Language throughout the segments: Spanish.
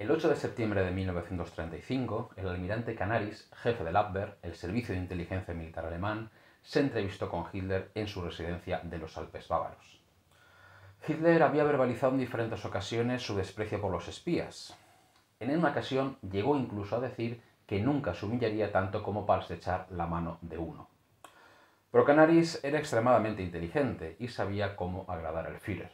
El 8 de septiembre de 1935, el almirante Canaris, jefe del Abwehr, el servicio de inteligencia militar alemán, se entrevistó con Hitler en su residencia de los Alpes bávaros. Hitler había verbalizado en diferentes ocasiones su desprecio por los espías. En una ocasión llegó incluso a decir que nunca se humillaría tanto como para estrechar la mano de uno. Pero Canaris era extremadamente inteligente y sabía cómo agradar al Führer.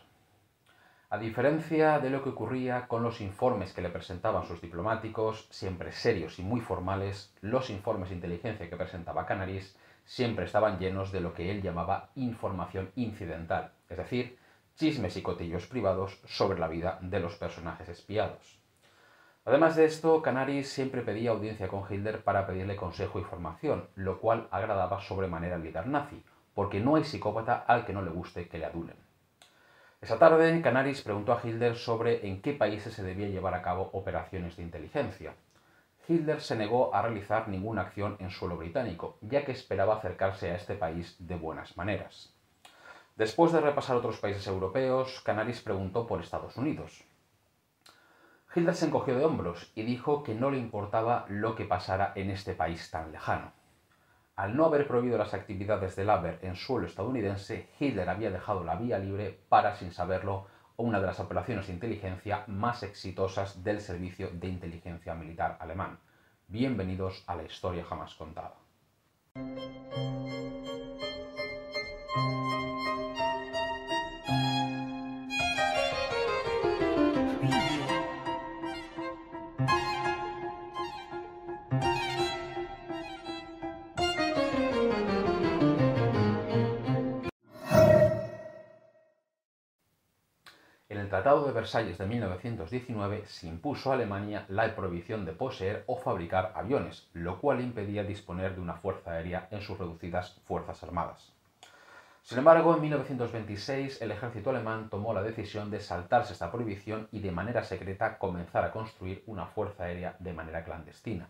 A diferencia de lo que ocurría con los informes que le presentaban sus diplomáticos, siempre serios y muy formales, los informes de inteligencia que presentaba Canaris siempre estaban llenos de lo que él llamaba información incidental, es decir, chismes y cotillos privados sobre la vida de los personajes espiados. Además de esto, Canaris siempre pedía audiencia con Hitler para pedirle consejo y formación, lo cual agradaba sobremanera al líder nazi, porque no hay psicópata al que no le guste que le adulen. Esa tarde, Canaris preguntó a Hitler sobre en qué países se debía llevar a cabo operaciones de inteligencia. Hitler se negó a realizar ninguna acción en suelo británico, ya que esperaba acercarse a este país de buenas maneras. Después de repasar otros países europeos, Canaris preguntó por Estados Unidos. Hitler se encogió de hombros y dijo que no le importaba lo que pasara en este país tan lejano. Al no haber prohibido las actividades del Abwehr en suelo estadounidense, Hitler había dejado la vía libre para, sin saberlo, una de las operaciones de inteligencia más exitosas del servicio de inteligencia militar alemán. Bienvenidos a la historia jamás contada. En el Tratado de Versalles de 1919 se impuso a Alemania la prohibición de poseer o fabricar aviones, lo cual impedía disponer de una fuerza aérea en sus reducidas fuerzas armadas. Sin embargo, en 1926 el ejército alemán tomó la decisión de saltarse esta prohibición y de manera secreta comenzar a construir una fuerza aérea de manera clandestina.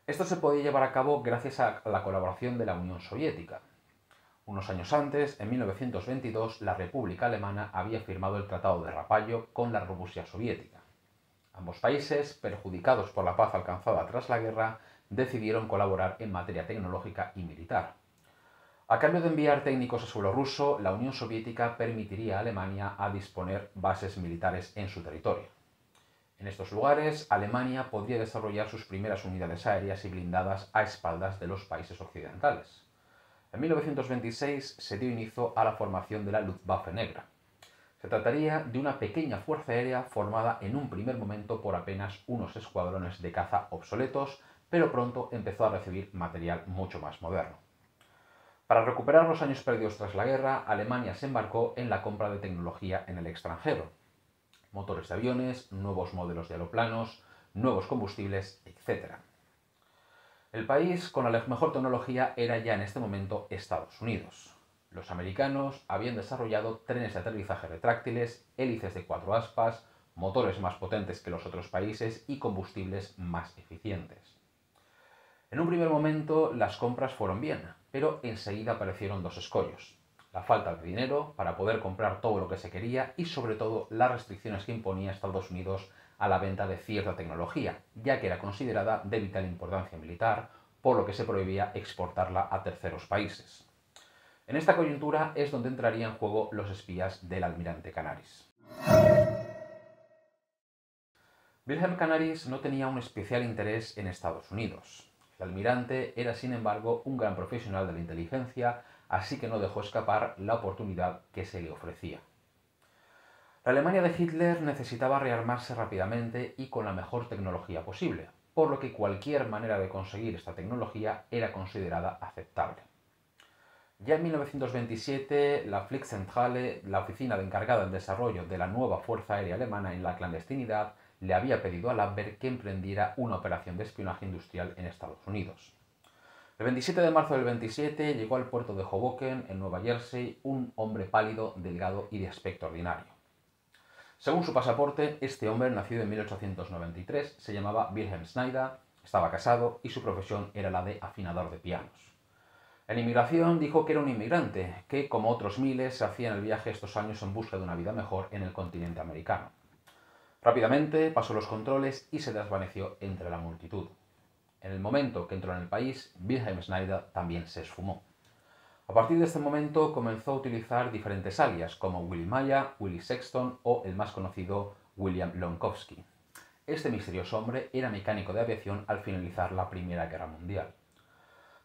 Esto se podía llevar a cabo gracias a la colaboración de la Unión Soviética. Unos años antes, en 1922, la República Alemana había firmado el Tratado de Rapallo con la Rusia soviética. Ambos países, perjudicados por la paz alcanzada tras la guerra, decidieron colaborar en materia tecnológica y militar. A cambio de enviar técnicos a suelo ruso, la Unión Soviética permitiría a Alemania a disponer bases militares en su territorio. En estos lugares, Alemania podría desarrollar sus primeras unidades aéreas y blindadas a espaldas de los países occidentales. En 1926 se dio inicio a la formación de la Luftwaffe negra. Se trataría de una pequeña fuerza aérea formada en un primer momento por apenas unos escuadrones de caza obsoletos, pero pronto empezó a recibir material mucho más moderno. Para recuperar los años perdidos tras la guerra, Alemania se embarcó en la compra de tecnología en el extranjero. Motores de aviones, nuevos modelos de aeroplanos, nuevos combustibles, etc. El país con la mejor tecnología era ya en este momento Estados Unidos. Los americanos habían desarrollado trenes de aterrizaje retráctiles, hélices de 4 aspas, motores más potentes que los otros países y combustibles más eficientes. En un primer momento las compras fueron bien, pero enseguida aparecieron dos escollos: la falta de dinero para poder comprar todo lo que se quería y sobre todo las restricciones que imponía Estados Unidos a la venta de cierta tecnología, ya que era considerada de vital importancia militar, por lo que se prohibía exportarla a terceros países. En esta coyuntura es donde entrarían en juego los espías del almirante Canaris. Wilhelm Canaris no tenía un especial interés en Estados Unidos. El almirante era, sin embargo, un gran profesional de la inteligencia, así que no dejó escapar la oportunidad que se le ofrecía. La Alemania de Hitler necesitaba rearmarse rápidamente y con la mejor tecnología posible, por lo que cualquier manera de conseguir esta tecnología era considerada aceptable. Ya en 1927, la Flugzentrale, la oficina encargada del desarrollo de la nueva Fuerza Aérea Alemana en la clandestinidad, le había pedido al Abwehr que emprendiera una operación de espionaje industrial en Estados Unidos. El 27 de marzo del 27 llegó al puerto de Hoboken, en Nueva Jersey, un hombre pálido, delgado y de aspecto ordinario. Según su pasaporte, este hombre, nacido en 1893, se llamaba Wilhelm Schneider, estaba casado y su profesión era la de afinador de pianos. En inmigración dijo que era un inmigrante, que como otros miles se hacían el viaje estos años en busca de una vida mejor en el continente americano. Rápidamente pasó los controles y se desvaneció entre la multitud. En el momento que entró en el país, Wilhelm Schneider también se esfumó. A partir de este momento comenzó a utilizar diferentes alias como Willy Maya, Willie Sexton o el más conocido William Lonkowski. Este misterioso hombre era mecánico de aviación al finalizar la Primera Guerra Mundial.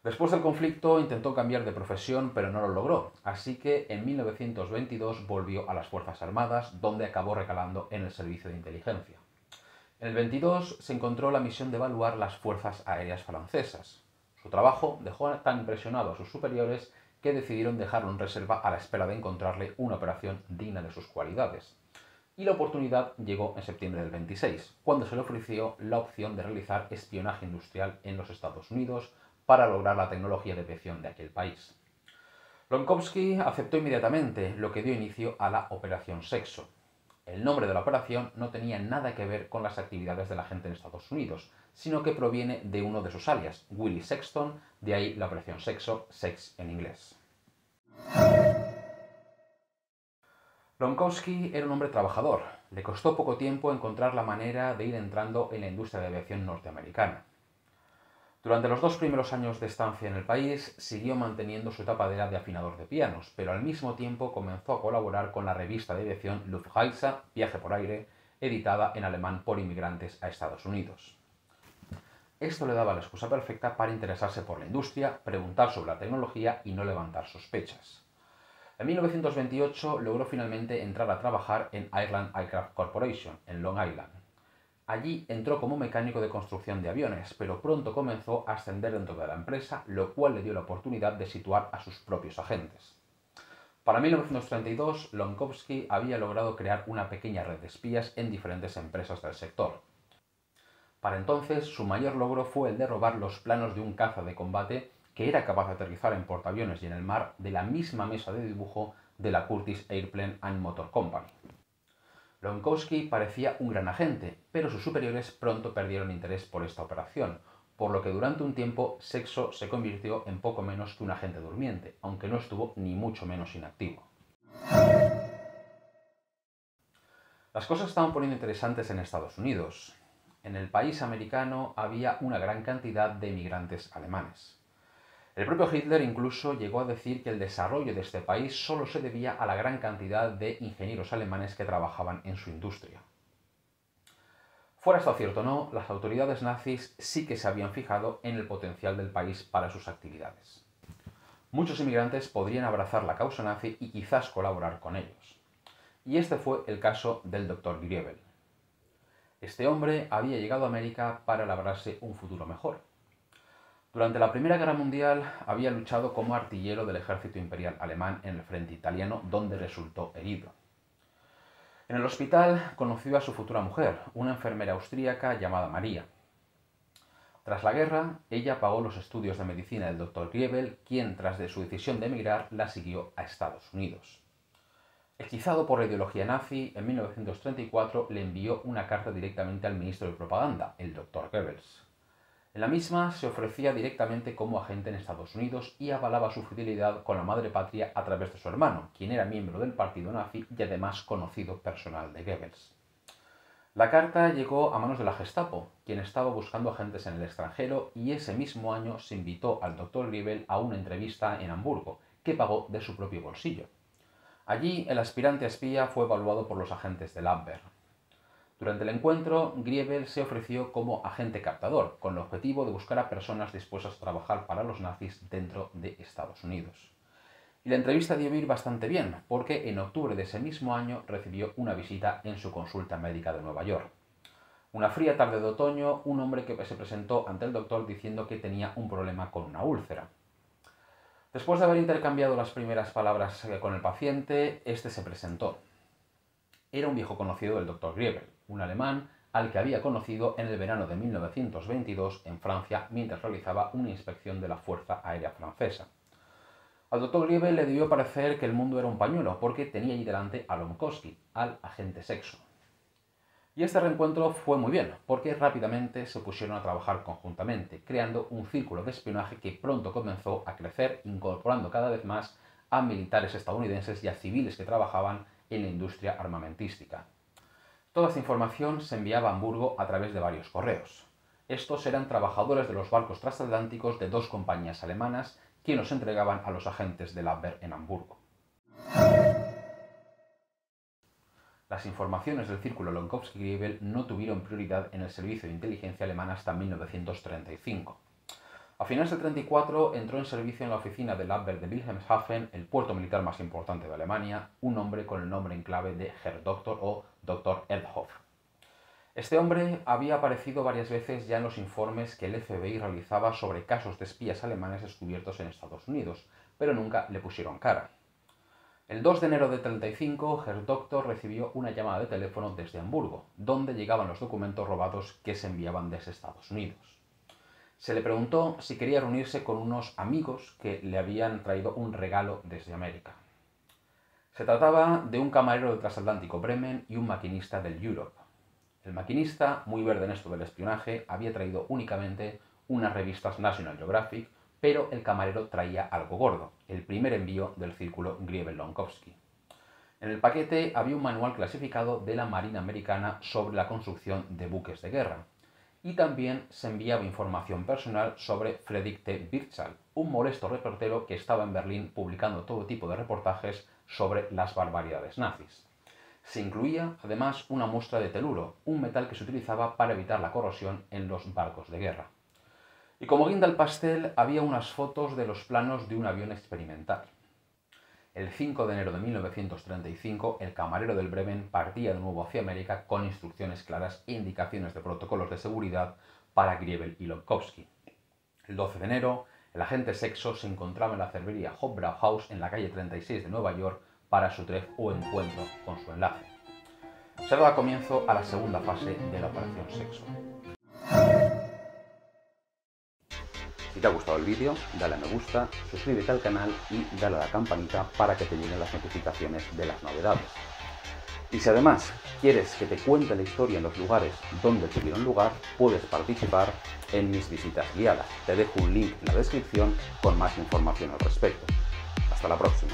Después del conflicto intentó cambiar de profesión, pero no lo logró, así que en 1922 volvió a las Fuerzas Armadas, donde acabó recalando en el servicio de inteligencia. En el 22 se encontró la misión de evaluar las fuerzas aéreas francesas. Su trabajo dejó tan impresionado a sus superiores que decidieron dejarlo en reserva a la espera de encontrarle una operación digna de sus cualidades. Y la oportunidad llegó en septiembre del 26, cuando se le ofreció la opción de realizar espionaje industrial en los Estados Unidos para lograr la tecnología de aviación de aquel país. Lonkowski aceptó inmediatamente, lo que dio inicio a la Operación Sexo. El nombre de la operación no tenía nada que ver con las actividades de la gente en Estados Unidos, sino que proviene de uno de sus alias, Willie Sexton, de ahí la Operación Sexo, sex en inglés. Lonkowski era un hombre trabajador. Le costó poco tiempo encontrar la manera de ir entrando en la industria de aviación norteamericana. Durante los 2 primeros años de estancia en el país, siguió manteniendo su tapadera de afinador de pianos, pero al mismo tiempo comenzó a colaborar con la revista de aviación Luftreise, Viaje por Aire, editada en alemán por inmigrantes a Estados Unidos. Esto le daba la excusa perfecta para interesarse por la industria, preguntar sobre la tecnología y no levantar sospechas. En 1928 logró finalmente entrar a trabajar en Ireland Aircraft Corporation, en Long Island. Allí entró como mecánico de construcción de aviones, pero pronto comenzó a ascender dentro de la empresa, lo cual le dio la oportunidad de situar a sus propios agentes. Para 1932, Lonkowski había logrado crear una pequeña red de espías en diferentes empresas del sector. Para entonces, su mayor logro fue el de robar los planos de un caza de combate que era capaz de aterrizar en portaaviones y en el mar de la misma mesa de dibujo de la Curtiss Airplane and Motor Company. Lonkowski parecía un gran agente, pero sus superiores pronto perdieron interés por esta operación, por lo que durante un tiempo Sexo se convirtió en poco menos que un agente durmiente, aunque no estuvo ni mucho menos inactivo. Las cosas estaban poniendo interesantes en Estados Unidos. En el país americano había una gran cantidad de emigrantes alemanes. El propio Hitler incluso llegó a decir que el desarrollo de este país solo se debía a la gran cantidad de ingenieros alemanes que trabajaban en su industria. Fuera esto cierto o no, las autoridades nazis sí que se habían fijado en el potencial del país para sus actividades. Muchos inmigrantes podrían abrazar la causa nazi y quizás colaborar con ellos. Y este fue el caso del Dr. Griebel. Este hombre había llegado a América para labrarse un futuro mejor. Durante la Primera Guerra Mundial había luchado como artillero del ejército imperial alemán en el frente italiano, donde resultó herido. En el hospital conoció a su futura mujer, una enfermera austríaca llamada María. Tras la guerra, ella pagó los estudios de medicina del Dr. Griebel, quien, tras de su decisión de emigrar, la siguió a Estados Unidos. Hechizado por la ideología nazi, en 1934 le envió una carta directamente al ministro de Propaganda, el Dr. Goebbels. En la misma se ofrecía directamente como agente en Estados Unidos y avalaba su fidelidad con la madre patria a través de su hermano, quien era miembro del partido nazi y además conocido personal de Goebbels. La carta llegó a manos de la Gestapo, quien estaba buscando agentes en el extranjero, y ese mismo año se invitó al Dr. Griebel a una entrevista en Hamburgo, que pagó de su propio bolsillo. Allí, el aspirante a espía fue evaluado por los agentes del Abwehr. Durante el encuentro, Griebel se ofreció como agente captador, con el objetivo de buscar a personas dispuestas a trabajar para los nazis dentro de Estados Unidos. Y la entrevista dio ir bastante bien, porque en octubre de ese mismo año recibió una visita en su consulta médica de Nueva York. Una fría tarde de otoño, un hombre que se presentó ante el doctor diciendo que tenía un problema con una úlcera. Después de haber intercambiado las primeras palabras con el paciente, este se presentó. Era un viejo conocido del Dr. Griebel, un alemán al que había conocido en el verano de 1922 en Francia mientras realizaba una inspección de la Fuerza Aérea Francesa. Al Dr. Griebel le debió parecer que el mundo era un pañuelo porque tenía allí delante a Lonkowski, al agente Sexo. Y este reencuentro fue muy bien, porque rápidamente se pusieron a trabajar conjuntamente, creando un círculo de espionaje que pronto comenzó a crecer, incorporando cada vez más a militares estadounidenses y a civiles que trabajaban en la industria armamentística. Toda esta información se enviaba a Hamburgo a través de varios correos. Estos eran trabajadores de los barcos transatlánticos de dos compañías alemanas quienes los entregaban a los agentes del Abwehr en Hamburgo. Las informaciones del círculo Lonkowski-Griebel no tuvieron prioridad en el servicio de inteligencia alemán hasta 1935. A finales del 1934 entró en servicio en la oficina del Abwehr de Wilhelmshaven, el puerto militar más importante de Alemania, un hombre con el nombre en clave de Herr Doktor o Dr. Erdhoff. Este hombre había aparecido varias veces ya en los informes que el FBI realizaba sobre casos de espías alemanes descubiertos en Estados Unidos, pero nunca le pusieron cara. El 2 de enero de 1935, Herr Doktor recibió una llamada de teléfono desde Hamburgo, donde llegaban los documentos robados que se enviaban desde Estados Unidos. Se le preguntó si quería reunirse con unos amigos que le habían traído un regalo desde América. Se trataba de un camarero del transatlántico Bremen y un maquinista del Europe. El maquinista, muy verde en esto del espionaje, había traído únicamente unas revistas National Geographic, pero el camarero traía algo gordo, el primer envío del círculo Griebel-Lonkowski. En el paquete había un manual clasificado de la Marina Americana sobre la construcción de buques de guerra, y también se enviaba información personal sobre Friedrich T. Birchall, un molesto reportero que estaba en Berlín publicando todo tipo de reportajes sobre las barbaridades nazis. Se incluía, además, una muestra de teluro, un metal que se utilizaba para evitar la corrosión en los barcos de guerra. Y como guinda al pastel, había unas fotos de los planos de un avión experimental. El 5 de enero de 1935, el camarero del Bremen partía de nuevo hacia América con instrucciones claras e indicaciones de protocolos de seguridad para Griebel y Lonkowski. El 12 de enero, el agente Sexo se encontraba en la cervecería Hofbrauhaus en la calle 36 de Nueva York para su treff o encuentro con su enlace. Se daba comienzo a la segunda fase de la operación Sexo. Si te ha gustado el vídeo, dale a me gusta, suscríbete al canal y dale a la campanita para que te lleguen las notificaciones de las novedades. Y si además quieres que te cuente la historia en los lugares donde tuvieron lugar, puedes participar en mis visitas guiadas. Te dejo un link en la descripción con más información al respecto. Hasta la próxima.